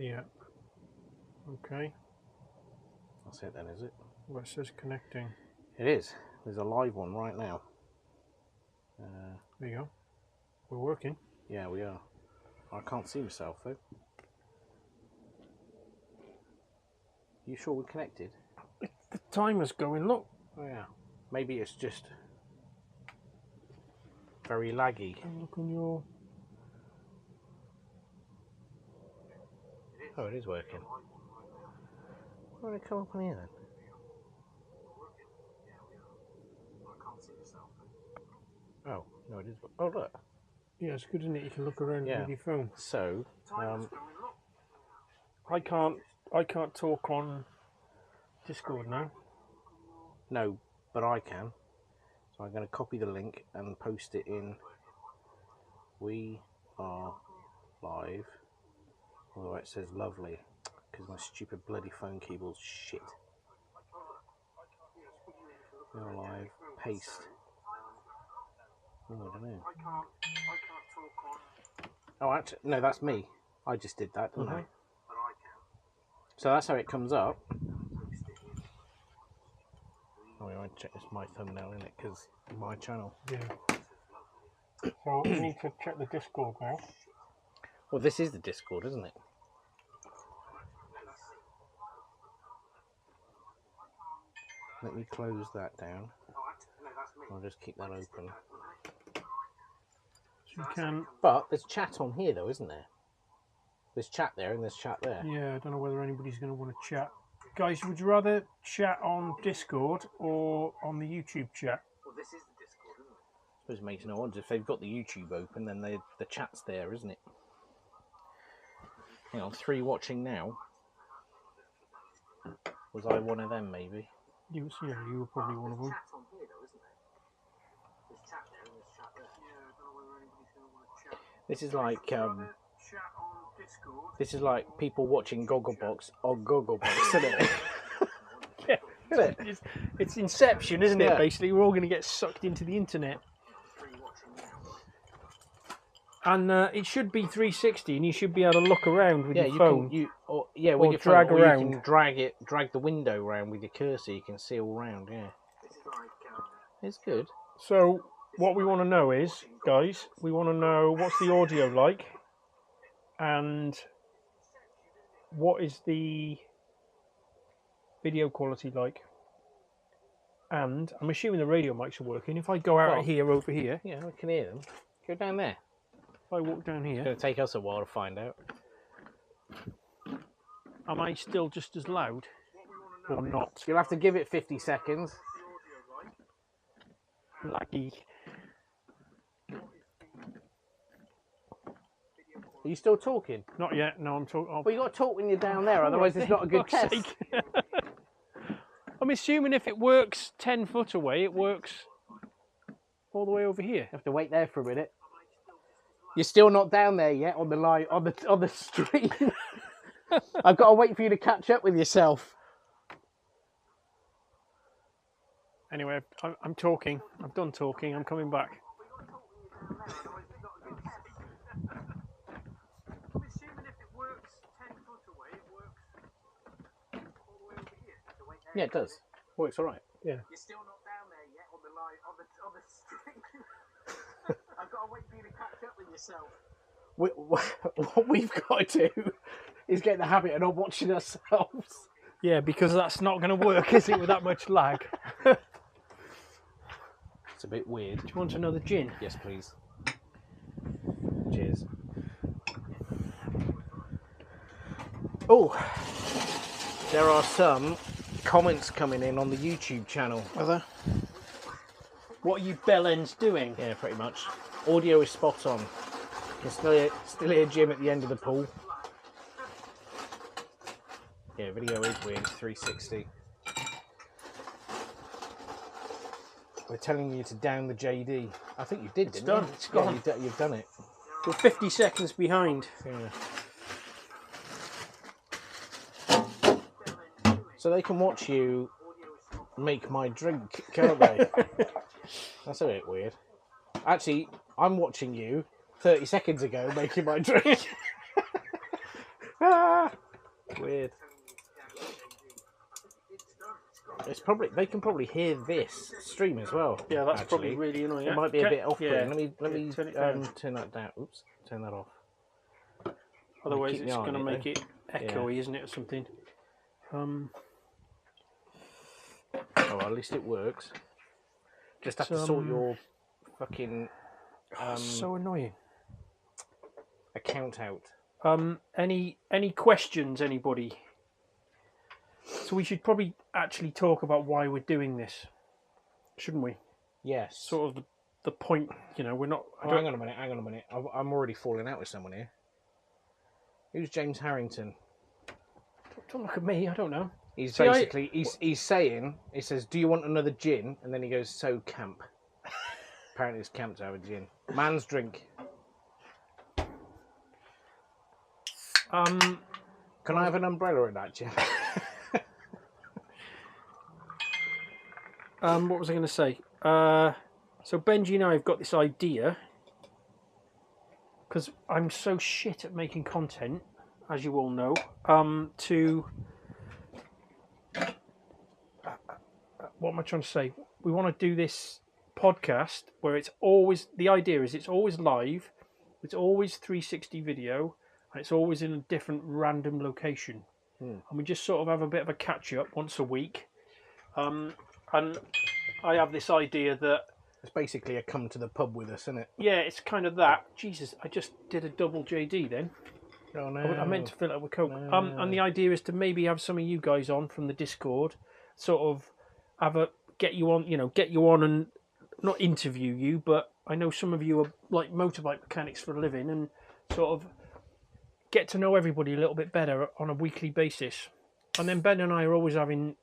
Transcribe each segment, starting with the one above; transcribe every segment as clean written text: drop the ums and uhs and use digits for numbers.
Yeah. Okay. That's it then, is it? Well, it says connecting. It is. There's a live one right now. There you go. We're working. Yeah, we are. I can't see myself though. You sure we're connected? The timer's going, look. Oh yeah. Maybe it's just very laggy. Look on your... Oh, it is working. Why did it come up on here then? Oh, no it is. Oh look. Yeah, it's good, isn't it? You can look around Yeah. with your phone. So, I can't talk on Discord now. no, but I can. So I'm going to copy the link and post it in We Are Live. Although it says lovely, because my stupid bloody phone keyboard's shit. We Are Live, paste. Oh, I don't know. Oh, actually, no, that's me. I just did that, didn't I? So that's how it comes up. Oh, I want to check this my thumbnail in it because my channel. Yeah. So we need to check the Discord now. Well, this is the Discord, isn't it? Let me close that down. I'll just keep that open. So you can... But there's chat on here, though, isn't there? There's chat there and there's chat there. Yeah, I don't know whether anybody's going to want to chat. Guys, would you rather chat on Discord or on the YouTube chat? Well, this is the Discord, isn't it? I suppose it makes no odds. If they've got the YouTube open, then the chat's there, isn't it? Hang on, 3 watching now. Was I one of them, maybe? You were probably one of them. This is like people watching Gogglebox on Gogglebox, isn't it? Yeah, Isn't it? it's Inception, isn't Yeah. it? Basically, we're all going to get sucked into the internet. And it should be 360, and you should be able to look around with your phone. with or your drag phone, around. You can drag the window around with your cursor. You can see all around. Yeah, it's good. So what we want to know is, guys, we want to know what's the audio like, and what is the video quality like. And I'm assuming the radio mics are working. If I go out of here over here, Yeah, we can hear them. Go down there. if I walk down It's here, going to take us a while to find out. am I still just as loud or not? You'll have to give it 50 seconds. Laggy. Are you still talking? Not yet. No, I'm talking. Well, you got to talk when you're down there, otherwise it's not a good test. I'm assuming if it works 10 foot away, it works all the way over here. You have to wait there for a minute. You're still not down there yet on the line on the stream. I've got to wait for you to catch up with yourself. Anyway, I'm talking. I'm done talking. I'm coming back. Yeah, it does. Works all right. Yeah. You're still not down there yet on the line on the stream. I've got to wait for you to catch up with yourself. What we've got to do is get in the habit of not watching ourselves. Yeah, because that's not going to work, is it, with that much lag? It's a bit weird. Do you want another gin? Yes, please. Cheers. Oh, there are some comments coming in on the YouTube channel. Are there? What are you bellends doing? Yeah, pretty much. Audio is spot on. You can still hear Jim at the end of the pool. Yeah, video is weird. It's 360. We're telling you to down the JD. I think you did, didn't done. you? It's gone. Yeah, you've done it. We're 50 seconds behind. Yeah. So they can watch you make my drink, can't they? That's a bit weird. Actually, I'm watching you 30 seconds ago making my drink. Weird. It's probably they can probably hear this stream as well. Yeah, that's actually. probably really annoying. It might be a bit off-putting. Yeah. Let me turn it down. turn that down. Oops, turn that off. Otherwise, keep it's my eye going to on it, make it echoey, isn't it, or something? Oh, well, at least it works. Just have to sort your fucking so annoying. account out. Any questions, anybody? So we should probably actually talk about why we're doing this, shouldn't we? Yes. Sort of the point, you know, we're not... Hang on a minute. I'm already falling out with someone here. Who's James Harrington? Don't look at me, I don't know. He's basically, he's saying, he says, do you want another gin? And then he goes, so camp. Apparently it's camp to have a gin. Man's drink. Can I have an umbrella in that gin? What was I going to say? So Benji and I have got this idea, because I'm so shit at making content, as you all know, what am I trying to say? We want to do this podcast where it's always, the idea is it's always live, it's always 360 video, and it's always in a different random location. And we just sort of have a bit of a catch up once a week. And I have this idea that it's basically a come to the pub with us, isn't it? Yeah, it's kind of that. Jesus, I just did a double JD then. Oh no! I meant to fill it up with Coke. No. And the idea is to maybe have some of you guys on from the Discord, sort of get you on and not interview you, but I know some of you are like motorbike mechanics for a living, and sort of get to know everybody a little bit better on a weekly basis. And then Ben and I are always having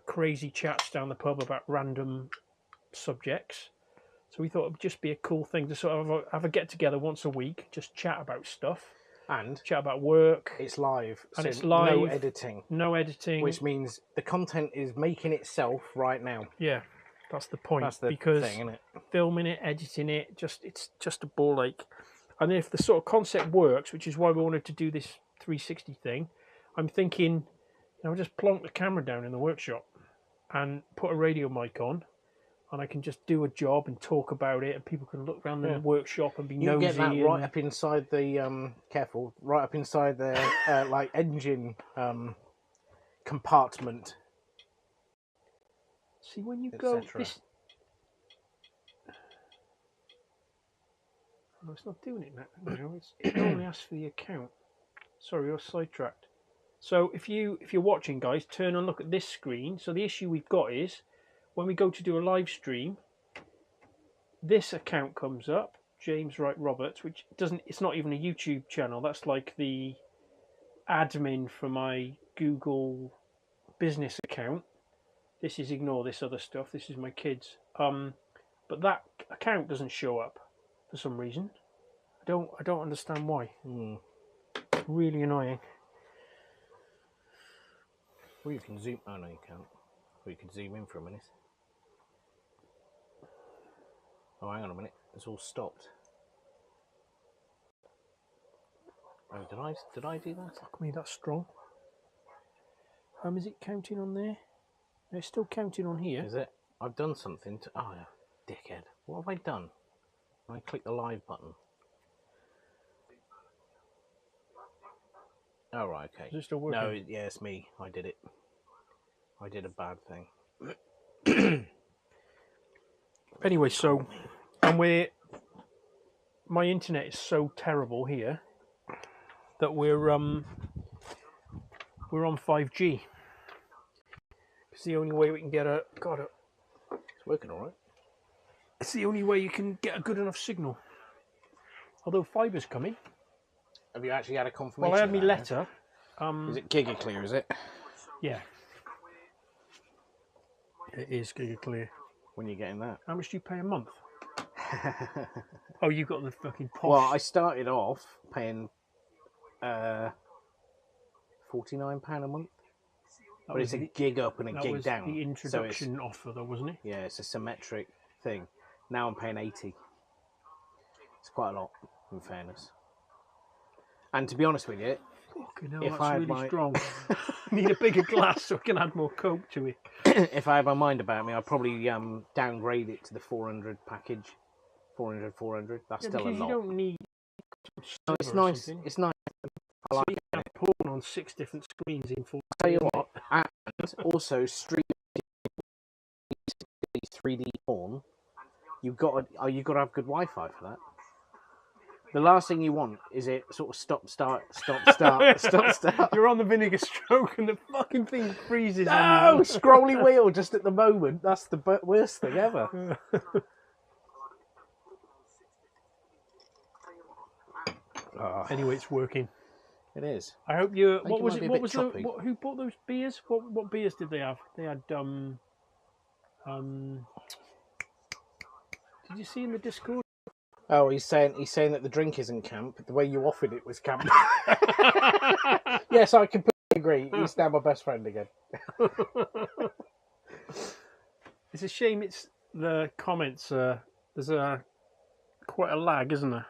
crazy chats down the pub about random subjects. So we thought it would just be a cool thing to sort of have a get together once a week, just chat about stuff. And chat about work. It's live. And so it's live. No editing. No editing. Which means the content is making itself right now. Yeah, that's the point. That's the because thing, isn't it? Filming it, editing it, it's just a ball ache. And if the sort of concept works, which is why we wanted to do this 360 thing, I'm thinking, just plonk the camera down in the workshop and put a radio mic on, and I can just do a job and talk about it, and people can look around the workshop and be nosy. You get that right up inside the right up inside the like engine compartment. See, when you go this, no, it's not doing it now. It only asks for the account. Sorry, you're sidetracked. So if you're watching, guys, turn and look at this screen. So the issue we've got is when we go to do a live stream, this account comes up, James Wright Roberts, which it's not even a YouTube channel. That's like the admin for my Google business account. This is, ignore this other stuff. This is my kids. But that account doesn't show up for some reason. I don't understand why. It's really annoying. Well, you can zoom. Oh no, you can't. Well, you can zoom in for a minute. Oh, hang on a minute. It's all stopped. Oh, did I do that? Fuck me, that's strong. Is it counting on there? No, it's still counting on here. Is it? I've done something to... Oh, dickhead. What have I done? I click the live button. Oh, right, okay. Is it still working? No, yeah, it's me. I did it. I did a bad thing. Anyway, so... And my internet is so terrible here that we're on 5G. It's the only way we can get it's working all right. It's the only way you can get a good enough signal. Although fiber's coming. Have you actually had a confirmation? Well, I had my letter. Is it Giga Clear, is it? Yeah. It is Giga Clear. When are you getting that? How much do you pay a month? Oh, you got the fucking posh. Well, I started off paying £49 a month. But it's a gig up and a gig down. That was the introduction offer, though, wasn't it? Yeah, it's a symmetric thing. Now I'm paying 80. It's quite a lot, in fairness. And to be honest with you, Fucking hell, If that's I had really my- strong. Need a bigger glass so I can add more coke to it. If I had my mind about me, I'd probably downgrade it to the 400 package. 400. That's Yeah, still a because you lot. don't need No, it's silver or nice. something. It's nice. I So like you it. can have porn on 6 different screens in 4K. Tell you isn't what, it? and also streaming 3D porn. You've got to have good Wi-Fi for that. The last thing you want is it sort of stop, start. You're on the vinegar stroke and the fucking thing freezes No, on you. scrolly wheel just at the moment. That's the worst thing ever. Anyway, it's working. It is. I hope you. think What it was might it? be a What bit was choppy. the? Who bought those beers? What beers did they have? They had Did you see in the Discord? Oh, he's saying that the drink isn't camp. The way you offered it was camp. Yes, I completely agree. He's now my best friend again. It's a shame. It's the comments. There's quite a lag, isn't there?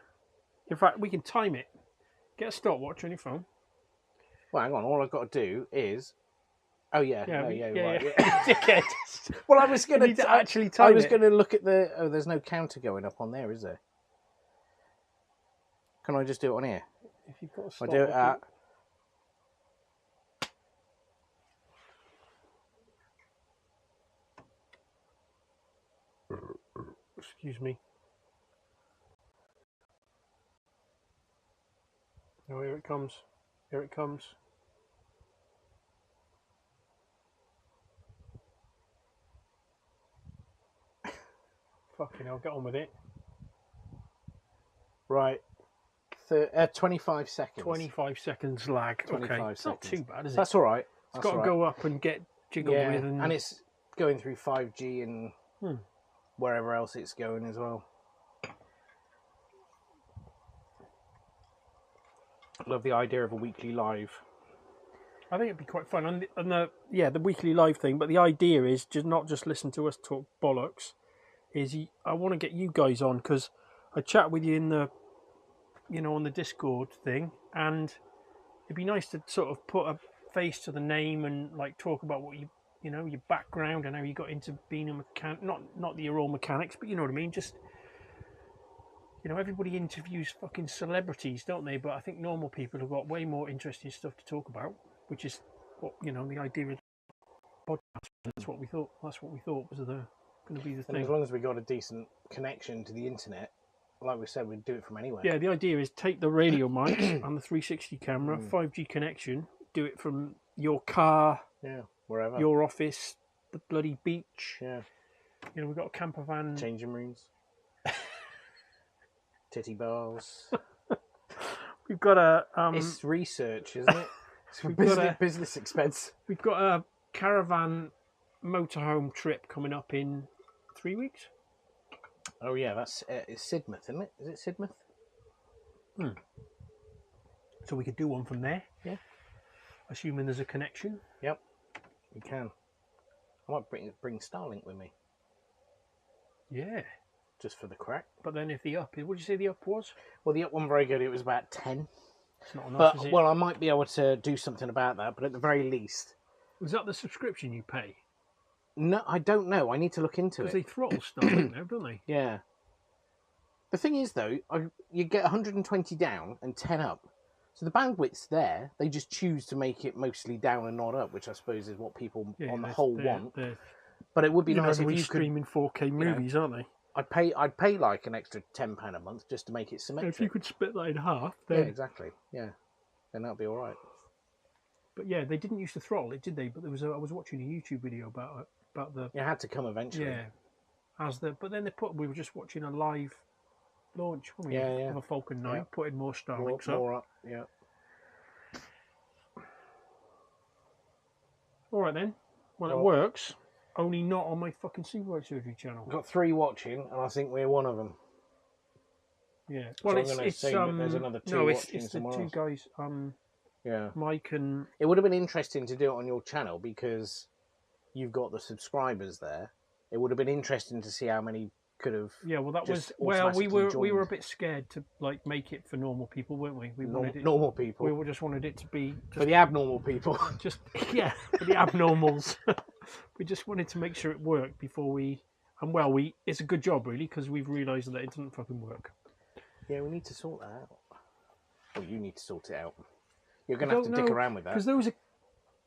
In fact, we can time it. Get a stopwatch on your phone. Well, hang on. All I've got to do is. Oh yeah, right. Yeah. Dickhead. Well, I was going You need to actually I time was it. going to look at the. Oh, there's no counter going up on there, is there? Can I just do it on here? If you've got a I stopwatch. do it at. Excuse me. Oh, here it comes. Here it comes. Fucking hell, get on with it. Right. 25 seconds. 25 seconds lag. 25 okay. It's not seconds. too bad, is it? That's all right. It's got to go up and get jiggled Yeah, with. and it's going through 5G and wherever else it's going as well. Love the idea of a weekly live. I think it'd be quite fun. And the weekly live thing, but the idea is just not just listen to us talk bollocks. I want to get you guys on because I chat with you in the, on the Discord thing, and it'd be nice to sort of put a face to the name and like talk about what your background and how you got into being a mechanic. Not that you're all mechanics, but you know what I mean. Just everybody interviews fucking celebrities, don't they? But I think normal people have got way more interesting stuff to talk about, which is what the idea of the podcast. That's what we thought. That's what we thought was going to be the thing. And as long as we got a decent connection to the internet, like we said, we'd do it from anywhere. Yeah, the idea is take the radio mic and the 360 camera, 5G connection, do it from your car, wherever, your office, the bloody beach. Yeah, we've got a camper van, changing rooms, titty bars. We've got a. It's research, isn't it? It's for business expense. We've got a caravan motorhome trip coming up in 3 weeks. Oh yeah, that's it's Sidmouth, isn't it? Is it Sidmouth? So we could do one from there. Yeah. Assuming there's a connection. Yep, we can. I might bring Starlink with me. Yeah. Just for the crack. But then if the up, what did you say the up was? Well, the up one very good. It was about 10. It's not enough, But is it? well, I might be able to do something about that. But at the very least, Was that the subscription you pay? no, I don't know. I need to look into it. Because they throttle Starlink now, don't they? Yeah. The thing is, though, you get 120 down and 10 up. So the bandwidth's there. They just choose to make it mostly down and not up, which I suppose is what people on the whole want. But it would be nice if you could streaming 4K movies, aren't they? I'd pay like an extra £10 a month just to make it symmetric. If you could split that in half, then Yeah, exactly. Yeah, then that'd be all right. But yeah, they didn't used to throttle it, did they? But I was watching a YouTube video about the It had to come eventually. but then we were just watching a live launch, weren't we? Yeah. Of a Falcon 9, putting more Starlinks More up. Yeah. All right then. Well, it works. Only not on my fucking supervised surgery channel. We've got 3 watching, and I think we're one of them. Yeah. So Well, I'm gonna assume that there's another 2 watching it's the somewhere 2 else. guys. Yeah. Mike and It would have been interesting to do it on your channel because you've got the subscribers there. It would have been interesting to see how many could have. Yeah, well, that was just well. We were automatically a bit scared to like make it for normal people, weren't we? We wanted it. normal people. We just wanted it to be For the abnormal people. just yeah, for the abnormals. We just wanted to make sure it worked before we. And well, it's a good job really because we've realised that it doesn't fucking work. Yeah, we need to sort that out. Well, you need to sort it out. You're going to have to dick around with that. Because there was a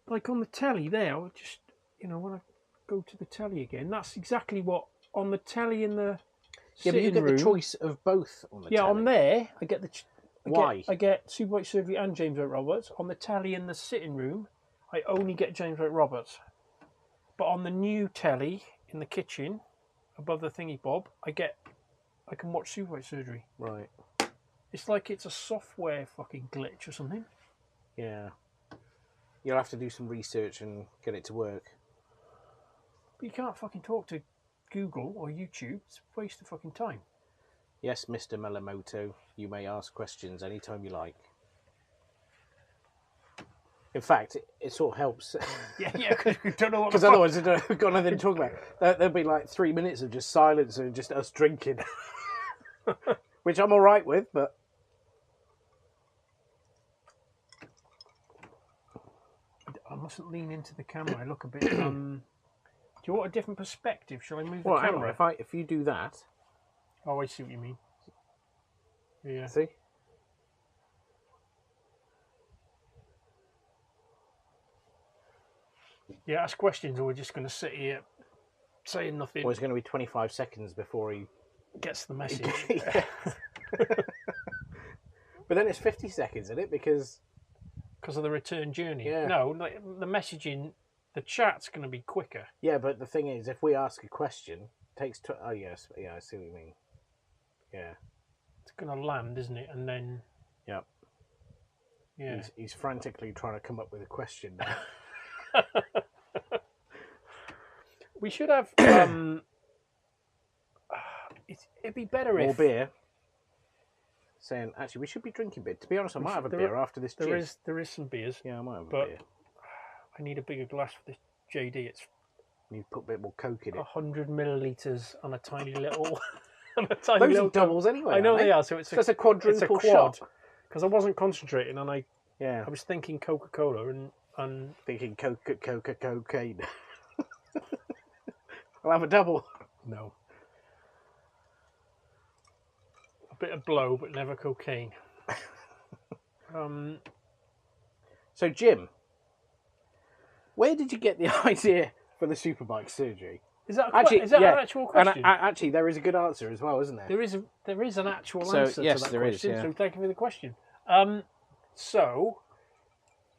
like on the telly there. I just when I go to the telly again, that's exactly what on the telly in the. Yeah, but you get room, the choice of both on the telly. on there, I get the. Why? I get Superbike Surgery and James Wright Roberts. On the telly in the sitting room, I only get James Wright Roberts. But on the new telly in the kitchen, above the thingy bob, I can watch Superbike Surgery. Right. It's like it's a software fucking glitch or something. Yeah. You'll have to do some research and get it to work. But you can't fucking talk to Google or YouTube. It's a waste of fucking time. Yes, Mr. Melamoto, you may ask questions anytime you like. In fact, it sort of helps. Yeah, because we don't know what. Because otherwise, we've got nothing to talk about. There'll be like 3 minutes of just silence and just us drinking, which I'm all right with. But I mustn't lean into the camera. I look a bit. Do you want a different perspective? Shall I move the well, hang camera? on, if you do that. Oh, I see what you mean. Yeah. See? Yeah, ask questions, or we're just going to sit here saying nothing. Well, it's going to be 25 seconds before he gets the message. But then it's 50 seconds, isn't it? Because of the return journey. Yeah. No, like, the messaging, the chat's going to be quicker. Yeah, but the thing is, if we ask a question, it takes. Oh yes, yeah, I see what you mean. Yeah. It's going to land, isn't it? And then. Yep. Yeah. He's frantically trying to come up with a question now. We should have. It'd be better More if beer. Saying actually, we should be drinking beer. To be honest, I might have a beer after this. There is some beers. Yeah, I might have a beer. I need a bigger glass for this JD. It's. You put a bit more Coke in it. 100 millilitres on a tiny little. Those are doubles anyway. I know they are. So it's a quadruple shot. Because I wasn't concentrating, and I Yeah. was thinking Coca-Cola and Thinking cocaine. I'll have a double. no. A bit of blow, but never cocaine. So Jim, where did you get the idea for the Superbike Surgery? Is that an actual question? And actually, there is a good answer as well, isn't there? There is an actual answer yes, to that there question. is, yeah. So thank you for the question. So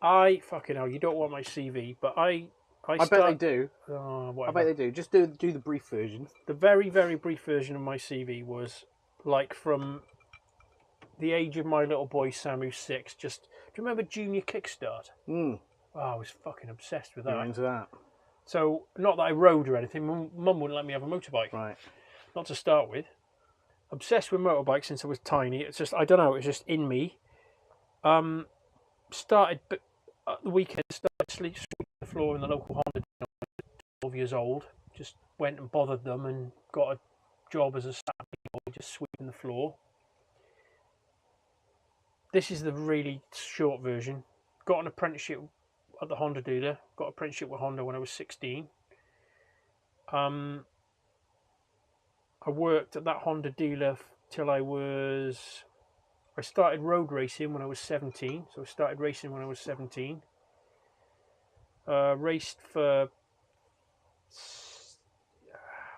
I fucking hell, you don't want my CV, but I bet they do. Whatever. I bet they do. Just do the brief version. The very, very brief version of my CV was like from the age of my little boy Sam, who's 6. Do you remember Junior Kickstart? Mm. Oh, I was fucking obsessed with that. You're into that. So, not that I rode or anything. Mum wouldn't let me have a motorbike. Right. Not to start with. Obsessed with motorbikes since I was tiny. It's just, I don't know, it's just in me. Started at the weekend, sleeping on the floor in the local Honda. 12 years old. Just went and bothered them and got a job as a Saturday boy, just sweeping the floor. This is the really short version. Got an apprenticeship at the Honda dealer. Got an apprenticeship with Honda when I was 16. I worked at that Honda dealer till I started road racing when I was 17. So I started racing when I was 17. Raced for...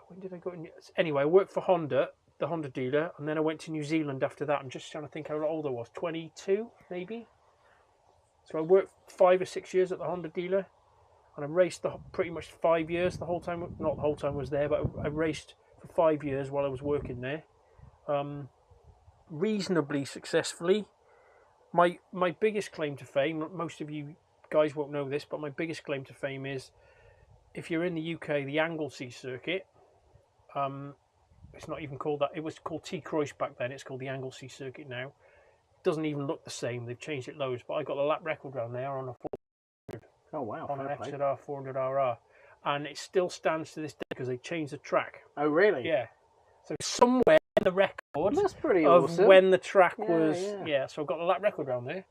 When did I go in? Anyway, I worked for Honda, the Honda dealer, and then I went to New Zealand after that. I'm just trying to think how old I was. 22, maybe? So I worked 5 or 6 years at the Honda dealer, and I raced pretty much 5 years. The whole time, not the whole time I was there, but I raced for 5 years while I was working there, reasonably successfully. My biggest claim to fame, most of you guys won't know this, but my biggest claim to fame is, if you're in the UK, the Anglesey circuit. It's not even called that. It was called T. Croix back then. It's called the Anglesey circuit now. Doesn't even look the same. They've changed it loads. But I got the lap record down there on a 400. Oh wow! On an FZR 400RR, and it still stands to this day because they changed the track. Oh really? Yeah. So somewhere in the record That's pretty of awesome. when the track Yeah, was, yeah. so I've got the lap record round there.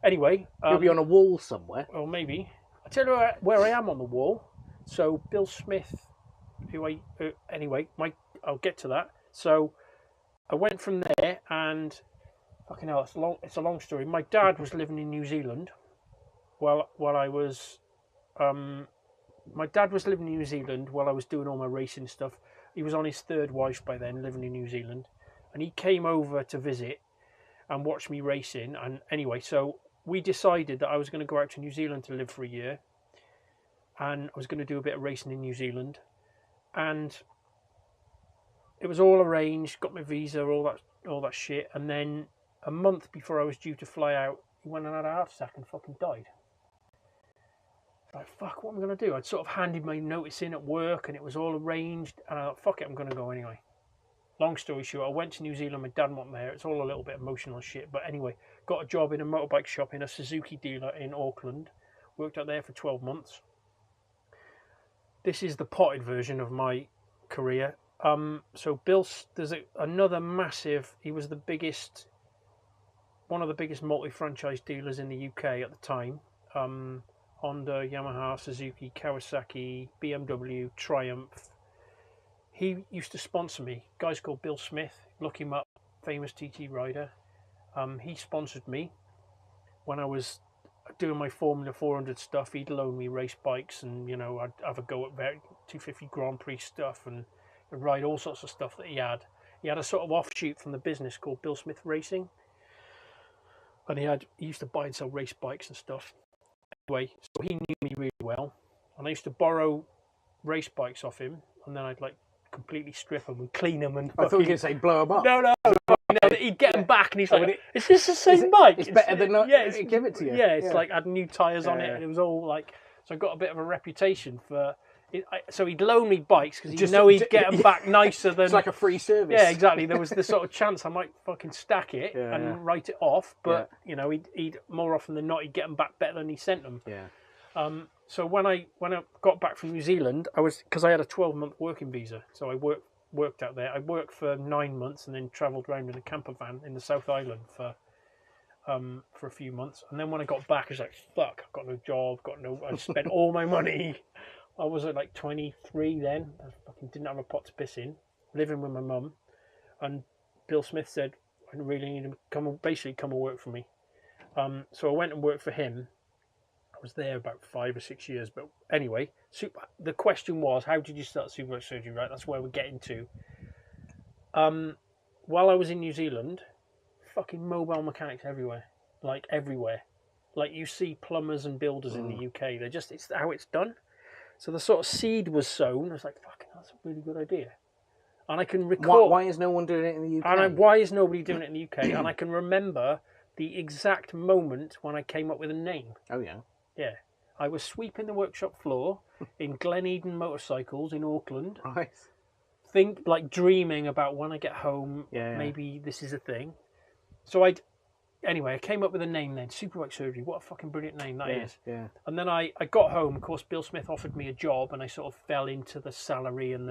Anyway, You'll be on a wall somewhere. or maybe I tell you where I am on the wall. So Bill Smith, anyway, I'll get to that. So I went from there, and fucking hell, it's a long story. My dad was living in New Zealand while I was my dad was living in New Zealand while I was doing all my racing stuff. He was on his third wife by then, living in New Zealand, and he came over to visit and watch me racing. And anyway, so we decided that I was going to go out to New Zealand to live for a year, and I was going to do a bit of racing in New Zealand, and it was all arranged, got my visa, all that shit, and then a month before I was due to fly out, he went and had a heart attack and fucking died. Like, fuck, what am I going to do? I'd sort of handed my notice in at work, and it was all arranged, and I thought, fuck it, I'm going to go anyway. Long story short, I went to New Zealand, my dad wasn't there, it's all a little bit emotional shit, but anyway, got a job in a motorbike shop in a Suzuki dealer in Auckland, worked out there for 12 months. This is the potted version of my career. So there's another massive, he was one of the biggest multi-franchise dealers in the UK at the time. Honda, Yamaha, Suzuki, Kawasaki, BMW, Triumph. He used to sponsor me. A guy's called Bill Smith. Look him up, famous TT rider. He sponsored me when I was doing my Formula 400 stuff. He'd loan me race bikes, and I'd have a go at 250 Grand Prix stuff and ride all sorts of stuff that he had. He had a sort of offshoot from the business called Bill Smith Racing, and he used to buy and sell race bikes and stuff. Anyway, so he knew me really well, and I used to borrow race bikes off him, and then I'd completely strip them and clean them and I thought you were going to say blow them up. No, he'd get them back, and he's like, "Is this the same bike? It's better than not give it to you." Yeah, it's like had new tyres on it, and it was all so I got a bit of a reputation for it. So he'd loan me bikes because he'd get them back nicer than... It's like a free service. Yeah, exactly. There was this sort of chance I might fucking stack it and write it off, but he'd more often than not, he'd get them back better than he sent them. Yeah. So when I got back from New Zealand, because I had a 12-month working visa, so I worked out there. I worked for 9 months and then travelled around in a camper van in the South Island for a few months. And then when I got back, I was like, fuck, I've got no job, I spent all my money. I was at 23 then. I fucking didn't have a pot to piss in, living with my mum. And Bill Smith said, I really need to come and work for me. So I went and worked for him. I was there about 5 or 6 years. But anyway, the question was, how did you start superbike surgery, right? That's where we're getting to. While I was in New Zealand, fucking mobile mechanics everywhere. Everywhere. You see plumbers and builders in the UK. It's how it's done. So the sort of seed was sown. I was like, fucking, that's a really good idea. And I can recall... Why is no one doing it in the UK? Why is nobody doing it in the UK? And I can remember the exact moment when I came up with a name. Oh, yeah? Yeah. I was sweeping the workshop floor in Glen Eden Motorcycles in Auckland. Right. Dreaming about when I get home, maybe this is a thing. So Anyway, I came up with a name then, Superbike Surgery. What a fucking brilliant name that is. Yeah. And then I got home. Of course, Bill Smith offered me a job, and I sort of fell into the salary and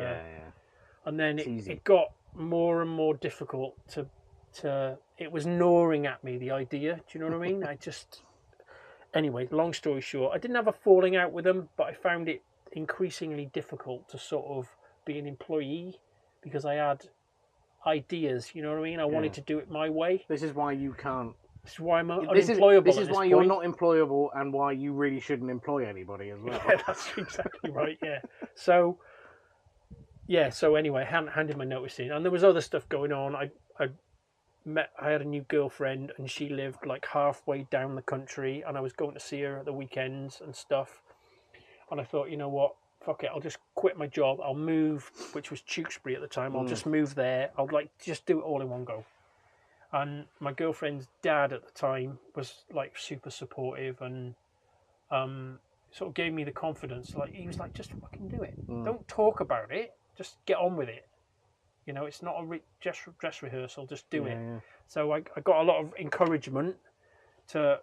and then it got more and more difficult to. It was gnawing at me, the idea. Do you know what I mean? Anyway, long story short, I didn't have a falling out with them, but I found it increasingly difficult to sort of be an employee because I had ideas. You know what I mean? I wanted to do it my way. This is why you can't. This is why I'm unemployable. This is why you're not employable, and why you really shouldn't employ anybody as well. Yeah, that's exactly right. Yeah. So anyway, I handed my notice in, and there was other stuff going on. I had a new girlfriend, and she lived halfway down the country, and I was going to see her at the weekends and stuff. And I thought, you know what? Fuck it, I'll just quit my job. I'll move, which was Tewkesbury at the time. I'll just move there. I'll just do it all in one go. And my girlfriend's dad at the time was super supportive and sort of gave me the confidence. He was like, just fucking do it. Don't talk about it. Just get on with it. It's not a dress rehearsal. Just do it. Yeah. So I got a lot of encouragement to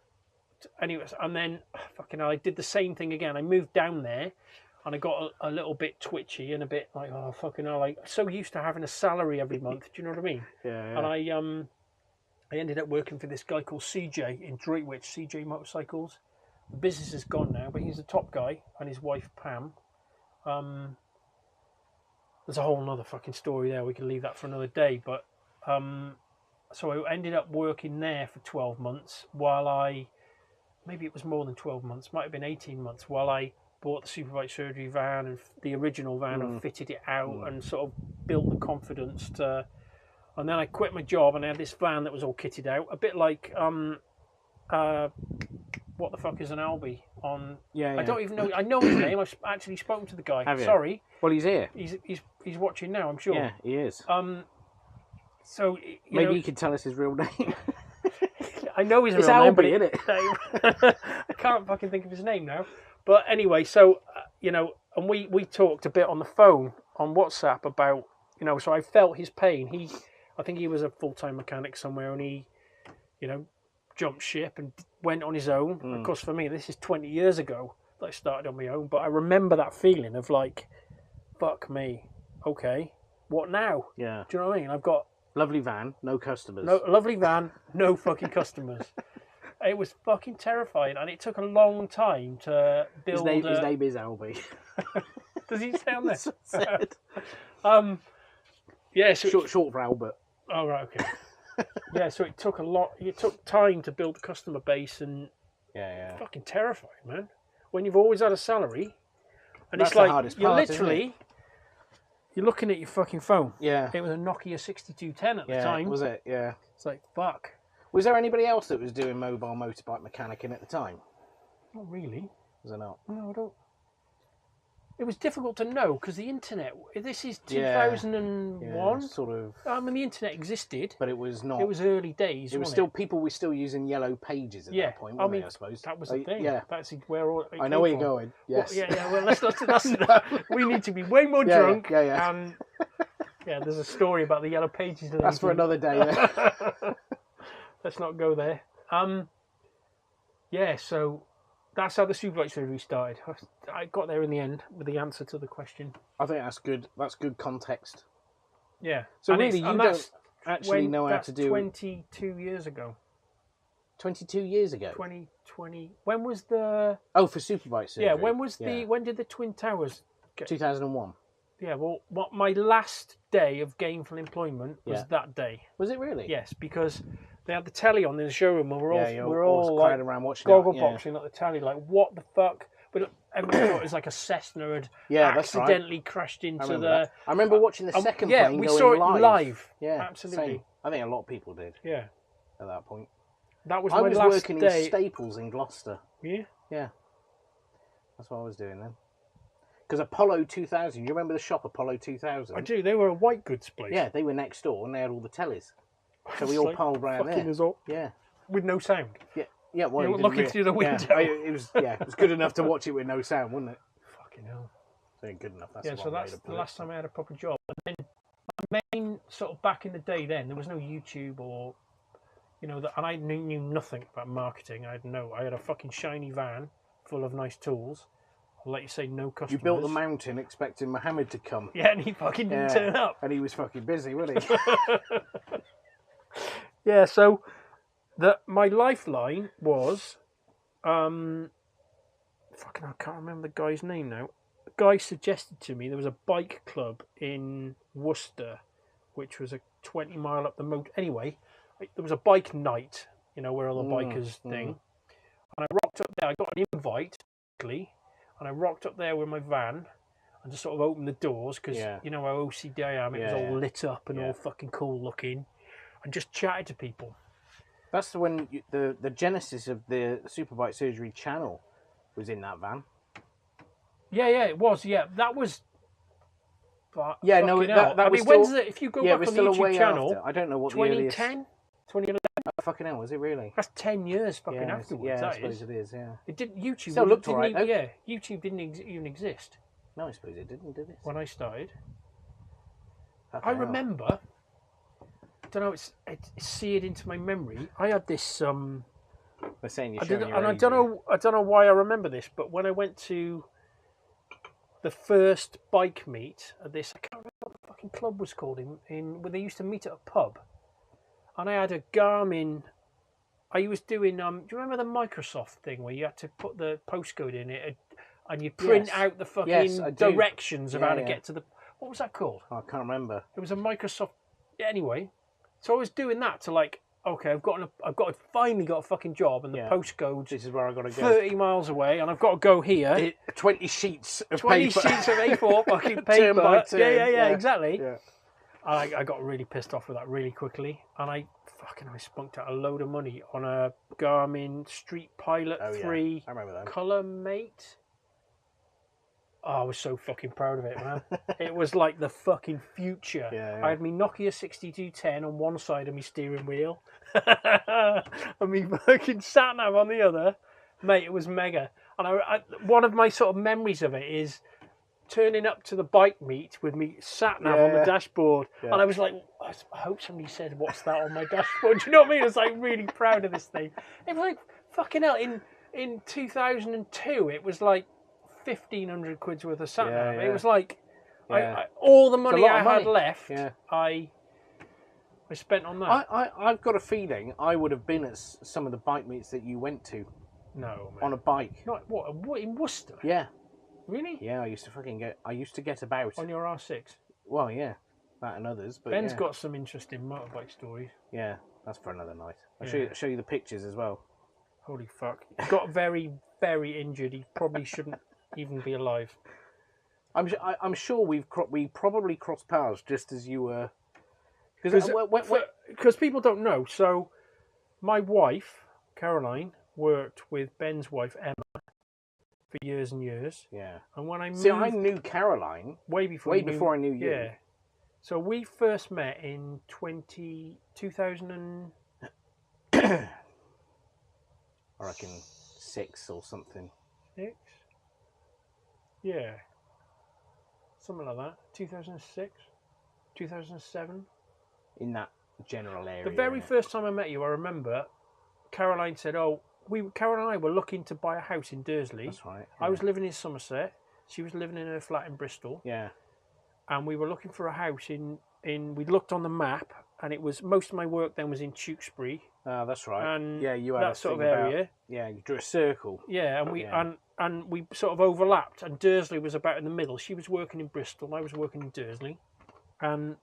anyways. And then fucking I did the same thing again. I moved down there. and I got a little bit twitchy and a bit like, oh fucking hell, like so used to having a salary every month. Do you know what I mean? Yeah. And I ended up working for this guy called CJ in Droitwich, CJ Motorcycles. The business is gone now, but he's a top guy, and his wife Pam. There's a whole nother fucking story there. We can leave that for another day. But so I ended up working there for 12 months while maybe it was more than 12 months, might have been 18 months, while I bought the Superbike surgery van and the original van and fitted it out and sort of built the confidence to. And then I quit my job and I had this van that was all kitted out, a bit like what the fuck is an Albie on? Yeah. I don't even know. I know his name. I've actually spoken to the guy. Have you? Sorry. Well, he's here. He's watching now. I'm sure. Yeah, he is. So maybe you could tell us his real name. I know his it's real name, Albie, but isn't it? I can't fucking think of his name now. But anyway, so and we talked a bit on the phone on WhatsApp about so I felt his pain. I think he was a full-time mechanic somewhere, and he jumped ship and went on his own. Of course, for me, this is 20 years ago that I started on my own, but I remember that feeling of like, fuck me, okay, what now? Yeah. Do you know what I mean? I've got lovely van, no customers. no lovely van, no fucking customers. It was fucking terrifying, and it took a long time to build. His name is Albie. Does he sound there? Said. Yeah, so short for Albert. Oh right, okay. Yeah, so it took time to build a customer base, and yeah, fucking terrifying, man. When you've always had a salary, and that's it's like the hardest you're part, literally you're looking at your fucking phone. Yeah. It was a Nokia 6210 at the time. Was it? Yeah. It's like fuck. Was there anybody else that was doing mobile motorbike mechanicing at the time? Not really. Was there not? No, I don't. It was difficult to know because the internet. This is 2001. Yeah, sort of. I mean, the internet existed, but it was not. It was early days. It was still people were still using yellow pages at that point. I suppose that was the thing. Yeah, that's where all. I know where you're going. Yes. Well, yeah. Well, that's we need to be way more drunk. Yeah. Yeah. There's a story about the yellow pages. That's for another day. Yeah. Let's not go there. Yeah. So. That's how the Superbike surgery started. I got there in the end with the answer to the question. I think that's good. That's good context. Yeah. So really, you don't actually know how to do. 22 years ago. 22 years ago. 2020. When was the? Oh, for Superbike surgery. Yeah. When was the? When did the Twin Towers? 2001. Yeah. Well, my last day of gainful employment was that day. Was it really? Yes, because. They had the telly on in the showroom, and we're all like around watching goggle boxing at the telly, like what the fuck? But everyone thought it was like a Cessna had accidentally crashed into the. I remember watching the second plane we going saw it live. Yeah, absolutely. Same. I think a lot of people did. Yeah. At that point, that was I my was last working day. in Staples in Gloucester. Yeah. Yeah. That's what I was doing then. Because Apollo 2000, you remember the shop Apollo 2000? I do. They were a white goods place. Yeah, they were next door, and they had all the tellies. So we all piled round there. Yeah. With no sound. Yeah. Well, you were looking through the window. Yeah, it was good enough to watch it with no sound, wasn't it? Fucking hell. Good enough. That's the last time I had a proper job. And then my main sort of back in the day, then there was no YouTube or, and I knew nothing about marketing. I had a fucking shiny van full of nice tools. I'll let you say no customers. You built the mountain expecting Mohammed to come. Yeah, and he fucking didn't turn up. And he was fucking busy, wasn't he? Yeah, so my lifeline was I can't remember the guy's name now. The guy suggested to me there was a bike club in Worcester, which was a 20 mile up the moat. Anyway, there was a bike night, where all the bikers thing. And I rocked up there. I got an invite, and I rocked up there with my van and just sort of opened the doors because you know how OCD I am. It was all lit up and all fucking cool looking, and just chatted to people. That's when the genesis of the Superbike surgery channel was in that van. Yeah, it was. Yeah, that was. Yeah, no, that was still. If you go back on the YouTube channel, after. I don't know what 2010, 2011. Oh, fucking hell, was it really? That's 10 years fucking afterwards. Yeah, I suppose it is. Yeah. It didn't. YouTube still looked alright though. Yeah, YouTube didn't even exist. No, I suppose it didn't, did it? When I started, I remember. I don't know. It's seared into my memory. I had this. They're saying you're I don't know why I remember this, but when I went to the first bike meet at this. I can't remember what the fucking club was called in where they used to meet at a pub. And I had a Garmin. I was doing. Do you remember the Microsoft thing where you had to put the postcode in it and you print out the fucking directions of how to get to the. What was that called? I can't remember. It was a Microsoft. Anyway, so I was doing that to like. Okay, I've finally got a fucking job, and the postcode. This is where I got to go. 30 miles away, and I've got to go here. 20 sheets of 20 paper. sheets of A4 fucking paper. Turn by turn. Yeah, exactly. Yeah. I got really pissed off with that really quickly, and I spunked out a load of money on a Garmin Street Pilot 3 I remember that. Colour Mate. Oh, I was so fucking proud of it, man. It was like the fucking future. Yeah. I had my Nokia 6210 on one side of my steering wheel, and me fucking sat nav on the other. Mate, it was mega. And I one of my sort of memories of it is turning up to the bike meet with me sat nav on the dashboard, and I was like, I hope somebody said, "What's that on my dashboard?" Do you know what I mean? I was like really proud of this thing. It was like fucking hell. In 2002, it was like 1,500 quid's worth of sat nav. It was like all the money I had left. I spent on that. I've got a feeling I would have been at some of the bike meets that you went to. No, man. On a bike. Not what in Worcester? Yeah. Really? Yeah, I used to get about on your R6. Well, yeah, that and others. But Ben's got some interesting motorbike stories. Yeah, that's for another night. I'll show you the pictures as well. Holy fuck! He got very, very injured. He probably shouldn't even be alive. I'm sure we probably crossed paths just as you were. Because people don't know. So, my wife Caroline worked with Ben's wife Emma for years and years. Yeah. And when I moved, I knew Caroline way before I knew you. Yeah. So we first met in 2000 and I reckon 6 or something. 6? Yeah. Something like that. 2006? 2007? In that general area. The very first time I met you, I remember Caroline said, Caroline and I were looking to buy a house in Dursley. That's right. Yeah. I was living in Somerset. She was living in her flat in Bristol. Yeah. And we were looking for a house we looked on the map, and it was, most of my work then was in Tewkesbury. That's right. And you had that sort of area. You drew a circle. Yeah, and we sort of overlapped, and Dursley was about in the middle. She was working in Bristol, I was working in Dursley. And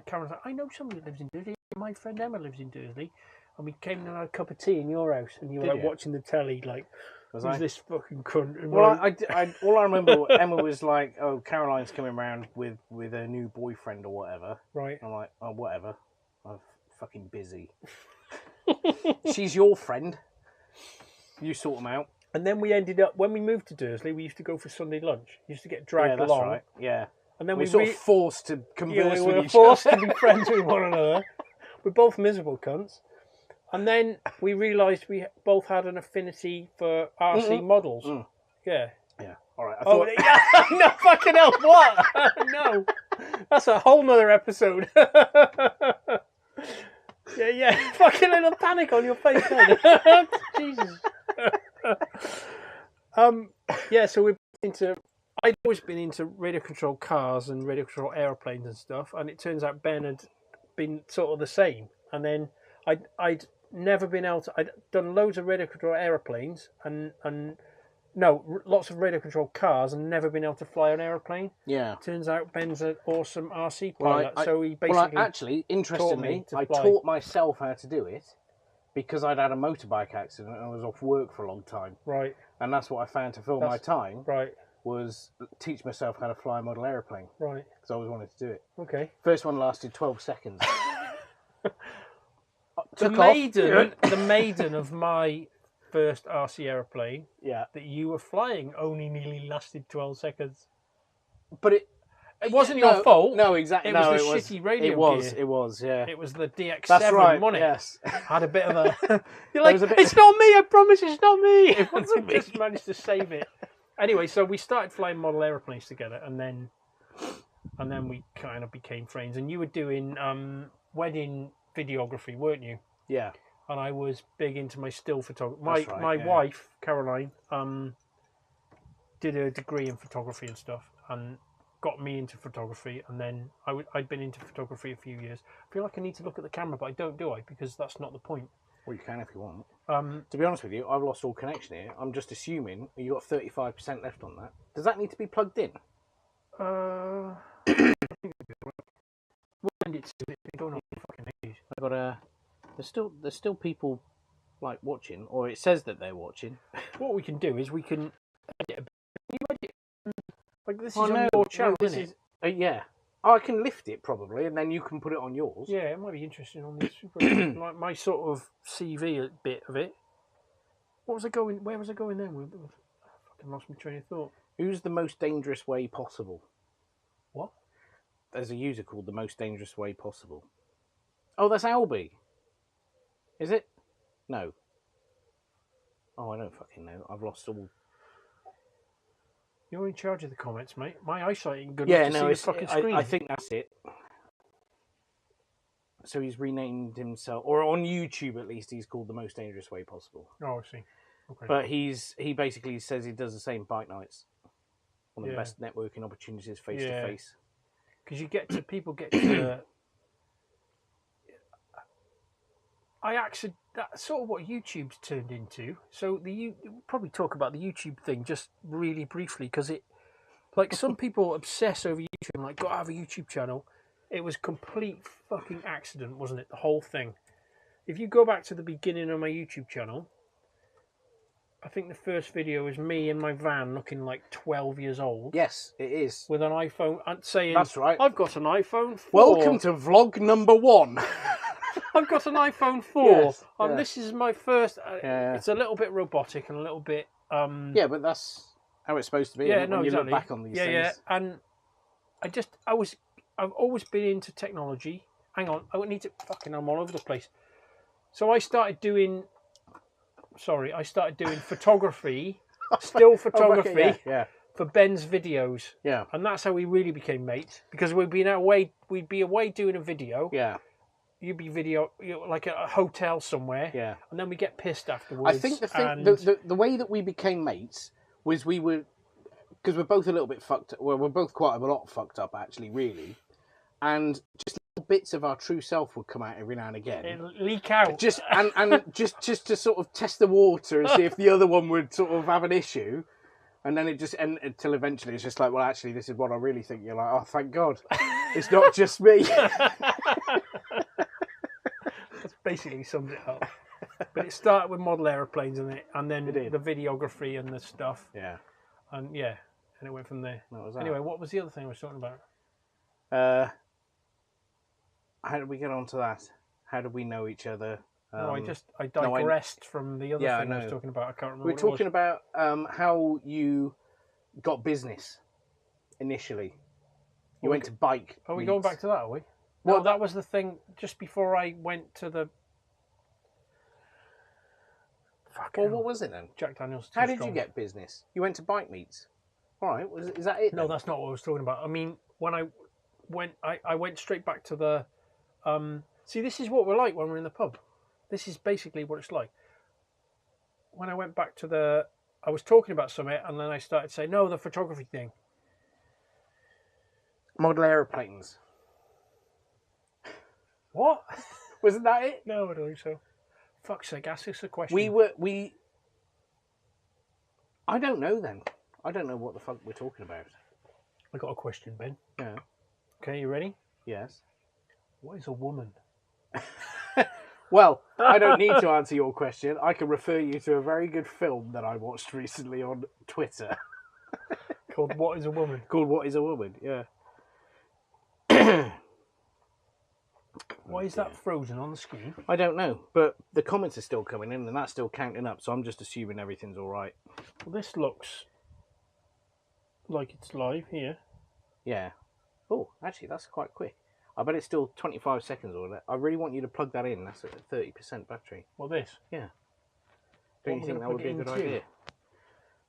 Caroline said, I know somebody that lives in Dursley. My friend Emma lives in Dursley. And we came and had a cup of tea in your house, and you were watching the telly, like, who's this fucking cunt? And well, all I remember, Emma was like, "Oh, Caroline's coming round with her new boyfriend or whatever." Right. I'm like, "Oh, whatever. I'm fucking busy." She's your friend. You sort them out. And then we ended up, when we moved to Dursley, we used to go for Sunday lunch. We used to get dragged along. Right. Yeah. And then we were sort of forced to converse with each other. We were forced to be friends with one another. We're both miserable cunts. And then we realised we both had an affinity for RC models. Mm. Yeah. Yeah. All right. I thought... no, fucking hell, what? No. That's a whole nother episode. Yeah. Fucking little panic on your face, then. Jesus. Yeah, so we're into... I'd always been into radio control cars and radio control aeroplanes and stuff, and it turns out Ben had been sort of the same. And then I'd never been able to... I'd done loads of radio control aeroplanes and lots of radio control cars, and never been able to fly an aeroplane. Yeah. Turns out Ben's an awesome RC pilot, so he basically... actually, interestingly, I taught myself how to do it because I'd had a motorbike accident and I was off work for a long time. Right. And that's what I found to fill my time. Right. Was teach myself how to fly a model aeroplane. Right. Because I always wanted to do it. Okay. First one lasted 12 seconds. The maiden of my first RC aeroplane that you were flying only nearly lasted 12 seconds. But it wasn't your fault. No, exactly. It was the shitty radio gear. It was, yeah. It was the DX7, That's right, wasn't it? Yes. Had a bit of a... You're like, it's not me, I promise it's not me. It wasn't me. Just managed to save it. Anyway, so we started flying model aeroplanes together, and then we kind of became friends. And you were doing wedding videography, weren't you? Yeah. And I was big into my still photography. My wife, Caroline, did a degree in photography and stuff, and got me into photography. And then I'd been into photography a few years. I feel like I need to look at the camera, but I don't, do I? Because that's not the point. Well, you can if you want. Um, To be honest with you, I've lost all connection here. I'm just assuming you got 35% left on that. Does that need to be plugged in? we'll end it soon. It's been going on for fucking ages. I got there's still people like watching, or it says that they're watching. What we can do is we can edit a bit. Can you edit? Like this is Oh, on no, your channel, this isn't is it? yeah. Oh, I can lift it probably, and then you can put it on yours. Yeah, it might be interesting on this. Like my sort of CV bit of it. What was I going? Where was I going then? I fucking lost my train of thought. Who's the most dangerous way possible? What? There's a user called the most dangerous way possible. Oh, that's Albie. Is it? No. Oh, I don't fucking know. I've lost all. You're in charge of the comments, mate. My eyesight ain't good Yeah, enough to no, see the fucking screen. I think that's it. So he's renamed himself, or on YouTube at least, he's called the most dangerous way possible. Oh, I see. Okay. But he basically says he does the same bike nights. One of the Yeah. best networking opportunities face to face. Because people get to. That's sort of what YouTube's turned into. So we'll probably talk about the YouTube thing just really briefly, because some people obsess over YouTube, like, gotta have a YouTube channel. It was complete fucking accident, wasn't it? The whole thing. If you go back to the beginning of my YouTube channel, I think the first video was me in my van looking like 12 years old. Yes, it is. With an iPhone, and saying, That's right. I've got an iPhone 4. Welcome to vlog number 1. I've got an iPhone 4. Yes, And yeah. this is my first. Yeah. It's a little bit robotic and a little bit. Yeah, but that's how it's supposed to be. Yeah, when no, you exactly. look back on these things. Yeah, and I've always been into technology. Hang on, I need to. Fucking, I'm all over the place. So I started doing photography, still photography, yeah. for Ben's videos. Yeah. And that's how we really became mates, because we'd be away doing a video. Yeah. You'd be like at a hotel somewhere. Yeah. And then we get pissed afterwards. I think the way that we became mates was because we're both a little bit fucked. Well, we're both quite a lot fucked up, actually, really. And just little bits of our true self would come out every now and again. It'll leak out. Just to sort of test the water and see if the other one would sort of have an issue. And then until eventually it's just like, well, actually, this is what I really think. You're like, oh, thank God, it's not just me. That's basically sums it up. But it started with model aeroplanes, and then the videography and the stuff. Yeah. And it went from there. That was that. Anyway, what was the other thing I was talking about? How did we get onto that? How did we know each other? I digressed from the other thing I was talking about. I can't remember. We were talking about how you got business initially. You went to bike. Are we going back to that, are we? Well, no, that was the thing just before I went to the... Well, what was it then? Jack Daniels. How did you get business? You went to bike meets. All right, is that it? No, that's not what I was talking about. I mean, when I went straight back to the... see, this is what we're like when we're in the pub. This is basically what it's like. When I went back to the... I was talking about something, and then I started saying, no, the photography thing. Model aeroplanes. What? Wasn't that it? No, I don't think so. Fuck's sake, ask us a question. I don't know then. I don't know what the fuck we're talking about. I got a question, Ben. Yeah. Okay, you ready? Yes. What is a woman? Well, I don't need to answer your question. I can refer you to a very good film that I watched recently on Twitter. Called What is a Woman? Called What is a Woman, yeah. Why is that frozen on the screen? I don't know, but the comments are still coming in and that's still counting up, so I'm just assuming everything's all right. Well, this looks like it's live here. Yeah. Oh, actually, that's quite quick. I bet it's still 25 seconds or that. I really want you to plug that in. That's at 30% battery. What, this? Yeah. Don't you think that would be a good idea?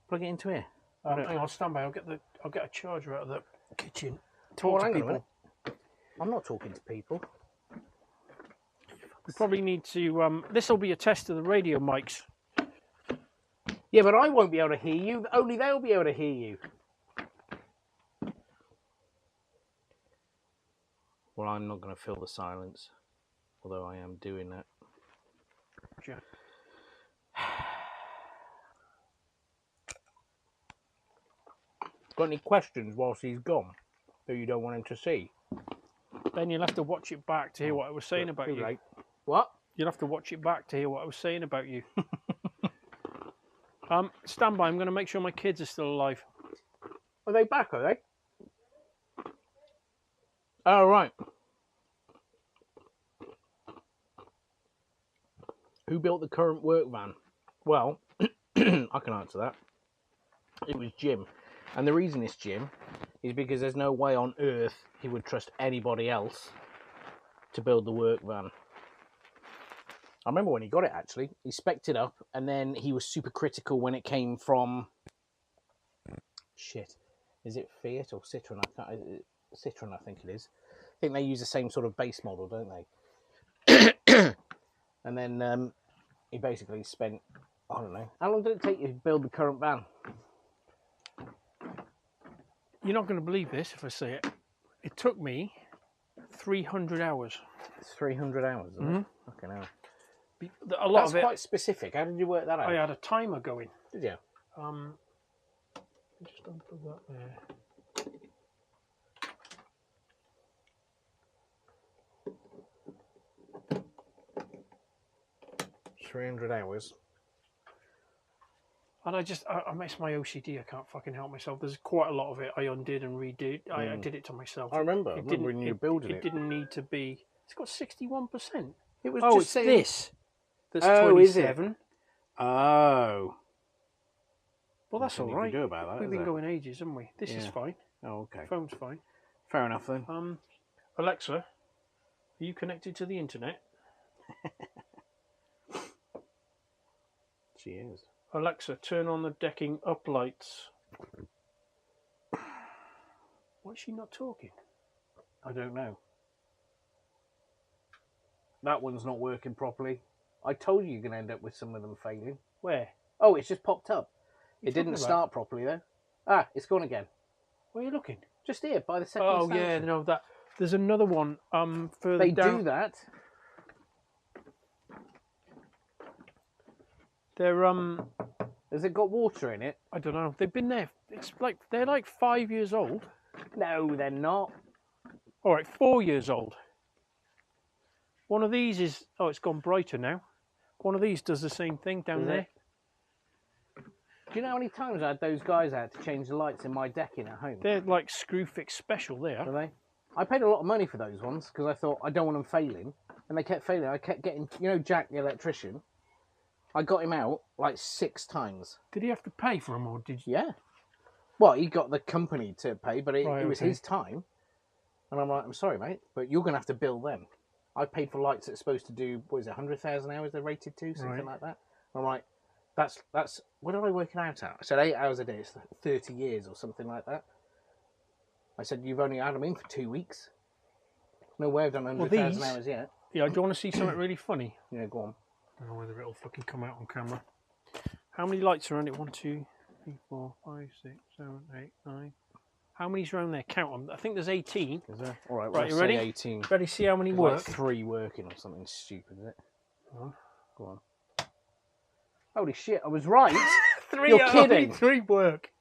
Plug it into here. Hang on, stand by. I'll get a charger out of the kitchen. Talk to people. I'm not talking to people. We probably need to. This will be a test of the radio mics. Yeah, but I won't be able to hear you. Only they'll be able to hear you. Well, I'm not going to fill the silence, although I am doing that. Sure. Got any questions whilst he's gone that you don't want him to see? Then you'll have to watch it back to hear what I was saying about you. Late. What? You'll have to watch it back to hear what I was saying about you. Stand by. I'm going to make sure my kids are still alive. Are they back, are they? Oh, right. Who built the current work van? Well, I can answer that. It was Jim. And the reason it's Jim is because there's no way on earth he would trust anybody else to build the work van. I remember when he got it, actually. He spec'd it up, and then he was super critical when it came from... Shit. Is it Fiat or Citroen? Citroen, I think it is. I think they use the same sort of base model, don't they? And then he basically spent, I don't know, how long did it take you to build the current van? You're not going to believe this if I say it. It took me 300 hours. It's 300 hours, isn't it? Fucking hell. A lot That's of it. quite specific. How did you work that out? I had a timer going. Did you? Just unplug that there. 300 hours. And I miss my OCD. I can't fucking help myself. There's quite a lot of it I undid and redid. I did it to myself. I remember when you were building it. It didn't need to be. It's got 61%. It was just just saying... this. That's oh, 27. Is it? Oh. Well, that's all right. Do about that, We've been going ages, haven't we? This is fine. Oh, okay. Phone's fine. Fair enough then. Alexa, are you connected to the internet? She is. Alexa, turn on the decking up lights. Why is she not talking? I don't know. That one's not working properly. I told you you're going to end up with some of them failing. Where? Oh, it's just popped up. It didn't start properly though. Ah, it's gone again. Where are you looking? Just here by the second. Oh yeah, no, that there's another one. Further they down. do that. They're Has it got water in it? I don't know. They've been there. It's like they're like 5 years old. No, they're not. All right, 4 years old. One of these is it's gone brighter now. One of these does the same thing down there. Do you know how many times I had those guys out to change the lights in my decking at home? They're like screw fix special there. Are they? I paid a lot of money for those ones because I thought I don't want them failing, and they kept failing. I kept getting, Jack the electrician. I got him out like 6 times. Did he have to pay for them or did you? Yeah. Well, he got the company to pay, but it was okay. his time. And I'm like, I'm sorry, mate, but you're going to have to bill them. I paid for lights that's supposed to do, 100,000 hours they're rated to, something like that. And I'm like, that's what did I work it out at? I said 8 hours a day, it's 30 years or something like that. I said, you've only had them in for 2 weeks. No way I've done 100,000 hours yet. Yeah, do you want to see something really funny? Yeah, go on. I don't know whether it'll fucking come out on camera. How many lights are on it? 1, 2, 3, 4, 5, 6, 7, 8, 9. How many's around there? Count them. I think there's 18. Is there? All right, right, you ready? 18. Ready to see how many work? Like 3 working or something stupid, is it? Go on. Holy shit, I was right. 3. You're kidding. 3 work.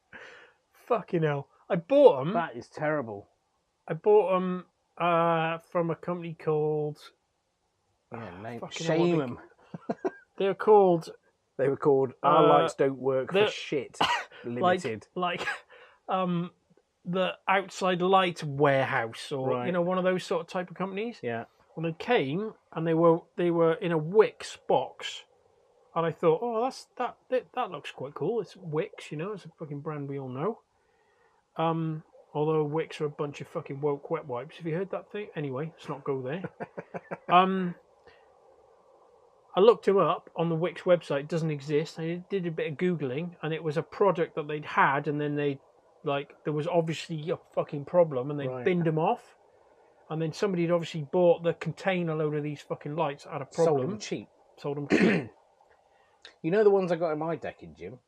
Fucking hell. I bought them. That is terrible. I bought them from a company called... Shame them. They were called... They were called Our Lights Don't Work for Shit Limited. Like the Outside Light Warehouse or one of those sort of type of companies. Yeah. When they came and they were in a Wix box, and I thought, that looks quite cool. It's Wix, it's a fucking brand we all know. Although Wix are a bunch of fucking woke wet wipes. Have you heard that thing? Anyway, let's not go there. I looked them up on the Wix website. It doesn't exist. I did a bit of Googling, and it was a product that they'd had, and then there was obviously a fucking problem, and they binned them off. And then somebody had obviously bought the container load of these fucking lights, had a problem. Sold them cheap. Sold them cheap. You know the ones I got in my decking, Jim?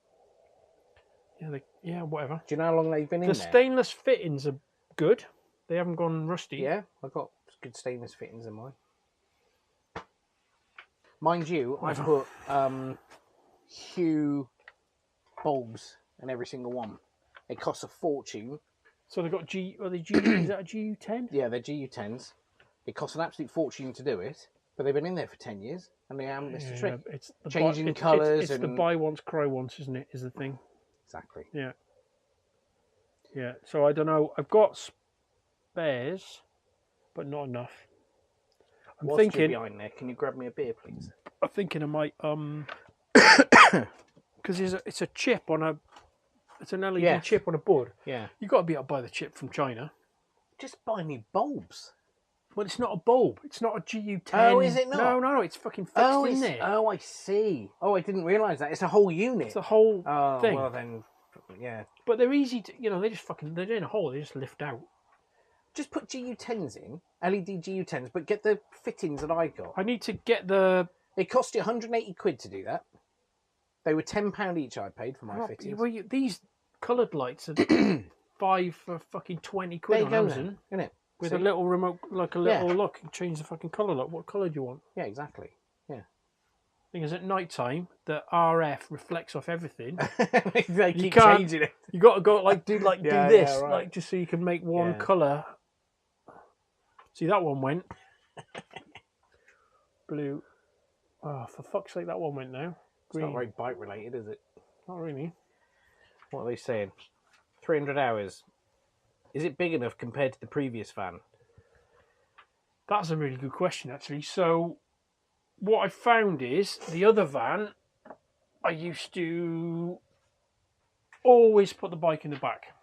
Yeah, whatever. Do you know how long they've been in The there? stainless fittings are good. They haven't gone rusty. Yeah, I've got good stainless fittings in mine. Mind you, I put hue bulbs in every single one. It costs a fortune. So they've got Are they G? Is that a GU10? Yeah, they're GU10s. It costs an absolute fortune to do it, but they've been in there for 10 years and they haven't missed a trick. It's the Changing colours It's the buy once, cry once, isn't it? Is the thing. Exactly. Yeah. Yeah. So I don't know. I've got spares, but not enough. Whilst you're behind there, can you grab me a beer, please? I'm thinking I might because it's a chip on a. It's an LED chip on a board. Yeah. You've got to be able to buy the chip from China. Just buy me bulbs. Well, it's not a bulb. It's not a GU10. Oh, is it not? No. It's fucking fixed in there. Oh, I see. Oh, I didn't realise that. It's a whole unit. It's the whole thing. Well then, yeah. But they're easy to, they just they're in a hole. They just lift out. Just put GU10s in, LED GU10s, but get the fittings that I got. I need to get the... It cost you 180 quid to do that. They were £10 each I paid for my fittings. Well, these coloured lights are 5 for fucking 20 quid on Amazon. Isn't it? With a little remote, like a little look, and change the fucking colour look. What colour do you want? Yeah, exactly. Yeah. Thing is, at night time, the RF reflects off everything. They keep changing it. You got to go do this, yeah, right. like just so you can make one colour. See, that one went blue. Oh, for fuck's sake, that one went now. Green. It's not very bike related, is it? Not really. What are they saying? 300 hours. Is it big enough compared to the previous van? That's a really good question, actually. So, what I found is the other van, I used to always put the bike in the back,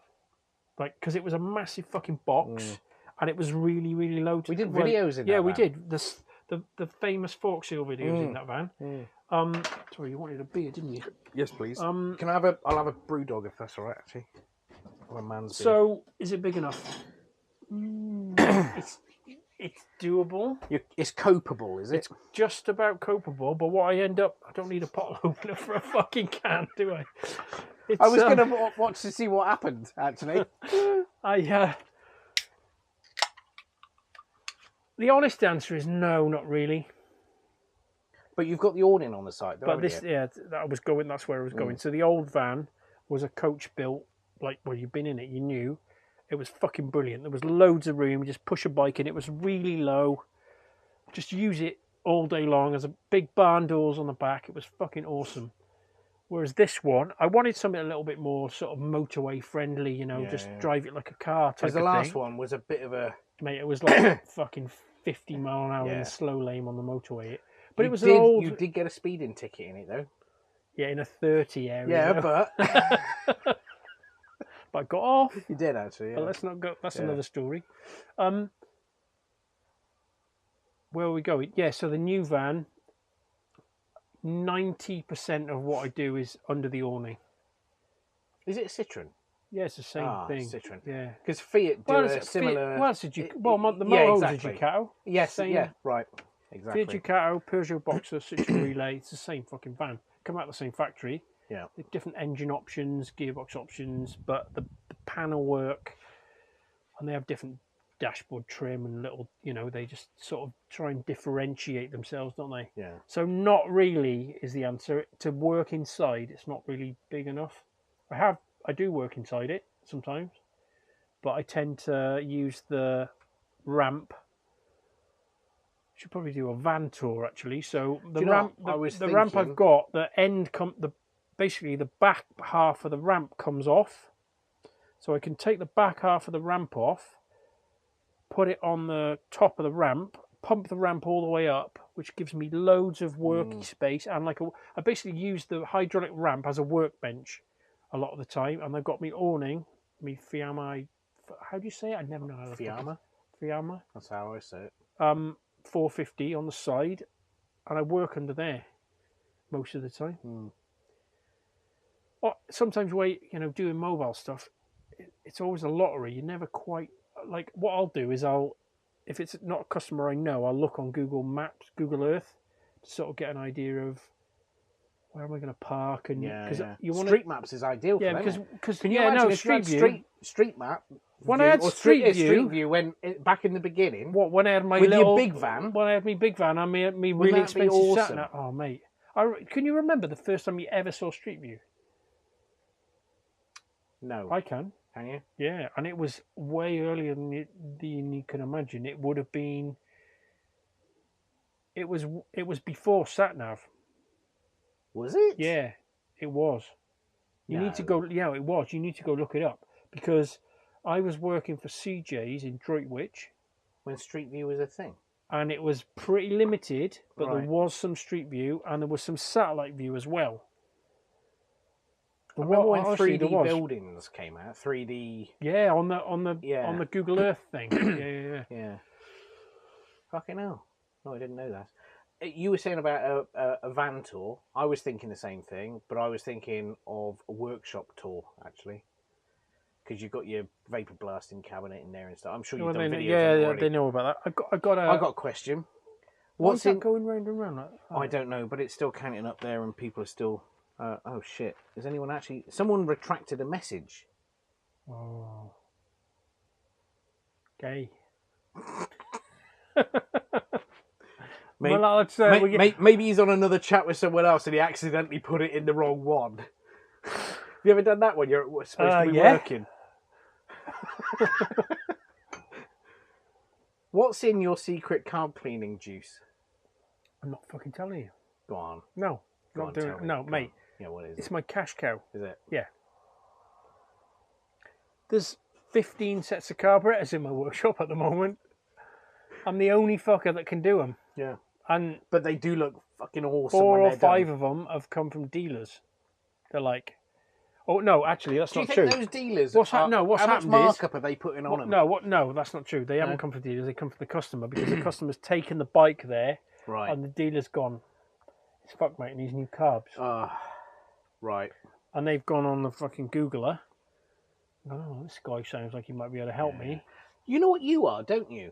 like because it was a massive fucking box, and it was really, really low. We did videos in that van. We did the famous fork seal videos in that van. Sorry, you wanted a beer, didn't you? Yes, please. Can I have I'll have a brew dog if that's all right, actually. Or a man's beer. So, is it big enough? It's doable. It's copable, is it? It's just about copable, but what I don't need a bottle opener for a fucking can, do I? I was going to watch to see what happened, actually. The honest answer is no, not really. But you've got the awning on the side, though. But that's where I was going. So the old van was a coach built, you've been in it, you knew. It was fucking brilliant. There was loads of room. You just push a bike in. It was really low. Just use it all day long. There's a big barn doors on the back. It was fucking awesome. Whereas this one, I wanted something a little bit more sort of motorway friendly, just drive it like a car type of thing. Because the last one was a bit of a... Mate, it was like fucking 50 mile an hour in the slow lane on the motorway. But You did get a speeding ticket in it, though. Yeah, in a 30 area. Yeah, but... But I got off. You did, actually, yeah. But let's not go... That's another story. Where are we going? Yeah, so the new van, 90% of what I do is under the awning. Is it a Citroen? Yeah, it's the same thing. Citroen. Yeah. Because Fiat do a similar... the motorhome's a Ducato. Yes, right. Exactly. Fiat Ducato, Peugeot Boxer, Citroen Relay, it's the same fucking van. Come out of the same factory. Yeah. The different engine options, gearbox options, but the panel work, and they have different dashboard trim and little, they just sort of try and differentiate themselves, don't they? Yeah. So not really is the answer. To work inside, it's not really big enough. I do work inside it sometimes, but I tend to use the ramp. Should probably do a van tour actually. So the ramp I've got, basically the back half of the ramp comes off. So I can take the back half of the ramp off, put it on the top of the ramp, pump the ramp all the way up, which gives me loads of working space. And I basically use the hydraulic ramp as a workbench a lot of the time. And I've got me awning, me Fiamma, how do you say it? I never know how to Fiamma? Fiamma. That's how I say it. 450 on the side, and I work under there most of the time. Well, sometimes doing mobile stuff, it's always a lottery. You never quite what I'll do is if it's not a customer I know, I'll look on Google Maps, Google Earth, to sort of get an idea of where am I going to park? And Yeah, because yeah. you want Street Maps is ideal for them. because Can you imagine if you had Street Map? When I had Street View when back in the beginning. What when I had my with little your big van? When I had my big van and me Wouldn't really that be expensive awesome? sat nav. Oh mate, can you remember the first time you ever saw Street View? No. I can. Can you? Yeah, and it was way earlier than you can imagine. It would have been. It was before sat nav. Was it? Yeah, it was. You need to go. Yeah, it was. You need to go look it up because I was working for CJ's in Droitwich when Street View was a thing, and it was pretty limited, but Right. there was some Street View and there was some satellite view as well. I remember when honestly, 3D buildings came out. 3D. Yeah, on the Google Earth thing. Yeah. Fucking hell! No, I didn't know that. You were saying about a van tour. I was thinking the same thing, but I was thinking of a workshop tour actually, because you've got your vapor blasting cabinet in there and stuff. I'm sure you've done videos. Yeah, they know about that. I got a question. What's that going round and round? I don't know, but it's still counting up there, and people are still. Oh shit! Is anyone actually? Someone retracted a message. Oh, gay. Maybe he's on another chat with someone else and he accidentally put it in the wrong one. Have you ever done that when you're supposed to be working? What's in your secret carb cleaning juice? I'm not fucking telling you. Go on. No, not doing it. No, mate. Yeah, what is it? It's my cash cow. Is it? Yeah. There's 15 sets of carburetors in my workshop at the moment. I'm the only fucker that can do them. Yeah. But they do look fucking awesome. 4 or 5 of them have come from dealers. They're like, oh no, actually that's not true. Do you think those dealers? What's happened is markup are they putting on them? No, that's not true. They haven't come from dealers. They come from the customer because the customer's taken the bike there, right? And the dealer's gone, it's fuck mate, and these new carbs. Right. And they've gone on the fucking Googler. Oh, this guy sounds like he might be able to help me. You know what you are, don't you?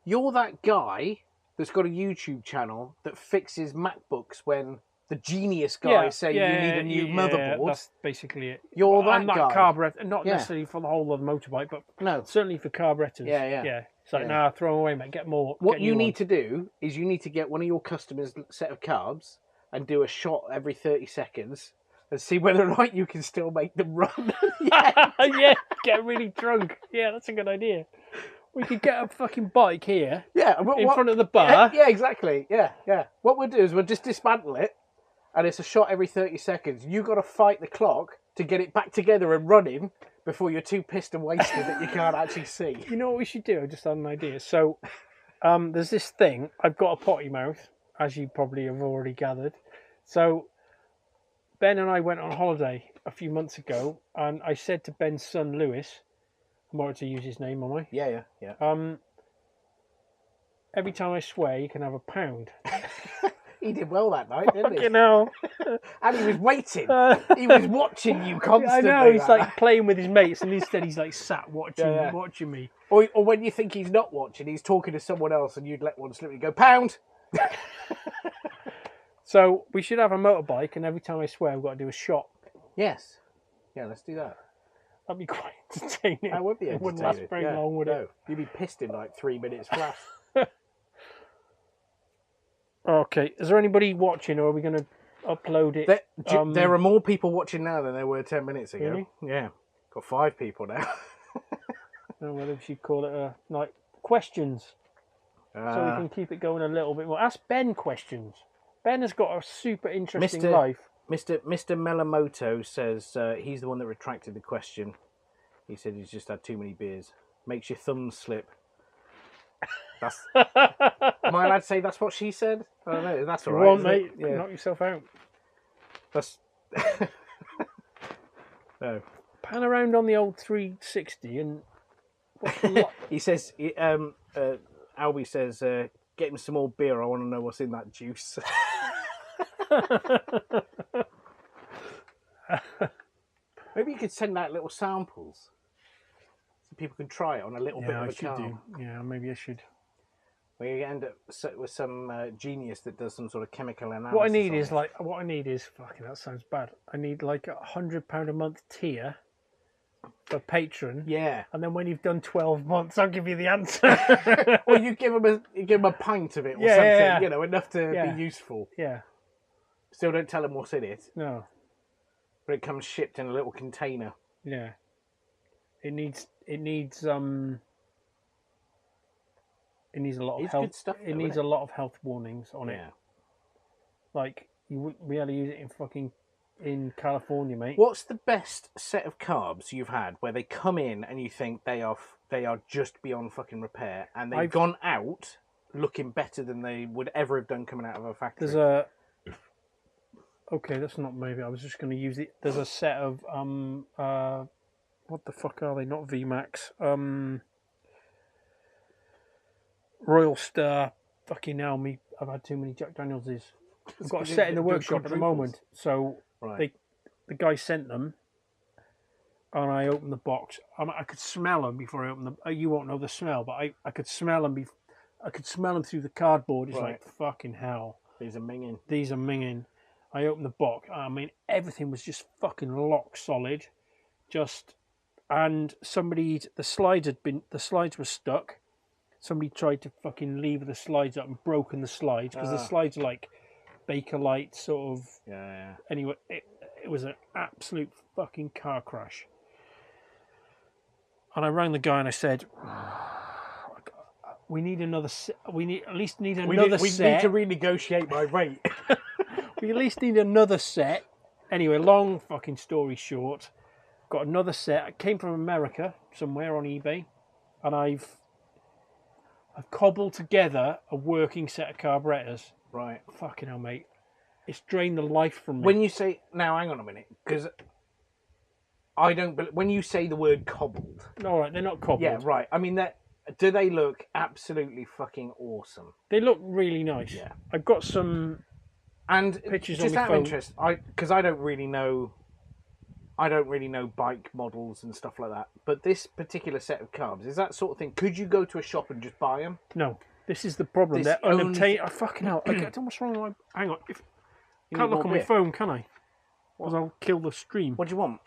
You're that guy that's got a YouTube channel that fixes MacBooks when the genius guys say you need a new motherboard. That's basically it. You're that I'm guy. not carburetor, not necessarily for the whole of the motorbike, but certainly for carburetors. Yeah. It's like, nah, throw them away, mate. Get more. What you need to do is you need to get one of your customers' set of carbs and do a shot every 30 seconds and see whether or not you can still make them run. Yeah, get really drunk. Yeah, that's a good idea. We could get a fucking bike here. Yeah, in front of the bar. Yeah, exactly. Yeah. What we'll do is we'll just dismantle it, and it's a shot every 30 seconds. You got to fight the clock to get it back together and running before you're too pissed and wasted that you can't actually see. You know what we should do? I just had an idea. So, there's this thing. I've got a potty mouth, as you probably have already gathered. So, Ben and I went on holiday a few months ago, and I said to Ben's son Lewis, I'm allowed to use his name, am I? Yeah. Every time I swear, you can have £1. He did well that night, didn't he? Fucking hell. And he was waiting. He was watching you constantly. I know, he's like playing with his mates, and instead he's like sat watching me. Or when you think he's not watching, he's talking to someone else, and you'd let one slip and go, £1. So we should have a motorbike, and every time I swear, we've got to do a shot. Yes. Yeah, let's do that. That'd be quite entertaining. That would be entertaining. It wouldn't last very long, would it? You'd be pissed in like 3 minutes flat. Okay, is there anybody watching, or are we going to upload it? There are more people watching now than there were 10 minutes ago. Really? Yeah. Got 5 people now. I don't know whether we should call it like questions, so we can keep it going a little bit more. Ask Ben questions. Ben has got a super interesting life. Mr. Melamoto says he's the one that retracted the question. He said he's just had too many beers. Makes your thumbs slip. That's. Am I allowed to say that's what she said? I don't know. That's all right. Go on, mate. Yeah. Knock yourself out. That's. No. Pan around on the old 360 and. He says. Albie says, "Get him some more beer. I want to know what's in that juice." Maybe you could send out little samples so people can try it on a little bit of a car. Yeah, maybe I should. Where you end up with some genius that does some sort of chemical analysis. What I need on is it. fucking, that sounds bad. I need like £100 a month tier for patron. Yeah. And then when you've done 12 months, I'll give you the answer. Or you give them a pint of it or Yeah, something, yeah. you know, enough to Yeah. be useful. Yeah. Still don't tell them what's in it, No. but it comes shipped in a little container. Yeah. It needs a lot of It's health. good stuff, It though, needs isn't a lot of health warnings on it. Yeah. Like you wouldn't be able to use it in California, mate. What's the best set of carbs you've had where they come in and you think they are just beyond fucking repair, and they've gone out looking better than they would ever have done coming out of a factory? Okay, that's not maybe. I was just going to use it. There's a set of what the fuck are they? Not VMAX. Royal Star. Fucking hell, me. I've had too many Jack Danielses. I've got a set in the workshop at the moment. So Right. the guy sent them, and I opened the box. I could smell them before I opened them. You won't know the smell, but I could smell them. I could smell them through the cardboard. It's like fucking hell. These are minging. These are minging. I opened the box. I mean, everything was just fucking lock solid. And the slides were stuck. Somebody tried to fucking lever the slides up and broken the slides because the slides are like Bakelite sort of. Yeah. Anyway, it was an absolute fucking car crash. And I rang the guy and I said, "We need another set. We need set. We need to renegotiate my rate. We at least need another set." Anyway, long fucking story short, got another set. It came from America somewhere on eBay, and I've cobbled together a working set of carburetors. Right. Fucking hell, mate. It's drained the life from me. When you say... Now, hang on a minute, because I don't... When you say the word cobbled... All right, they're not cobbled. Yeah, right. I mean, do they look absolutely fucking awesome? They look really nice. Yeah. I've got some pictures just on my out phone. of interest, because I don't really know bike models and stuff like that. But this particular set of carbs, is that sort of thing? Could you go to a shop and just buy them? No, this is the problem. They're unobtainable. Fucking hell. What's wrong with my... Hang on. Can't look on my phone, can I? Because I'll kill the stream. What do you want?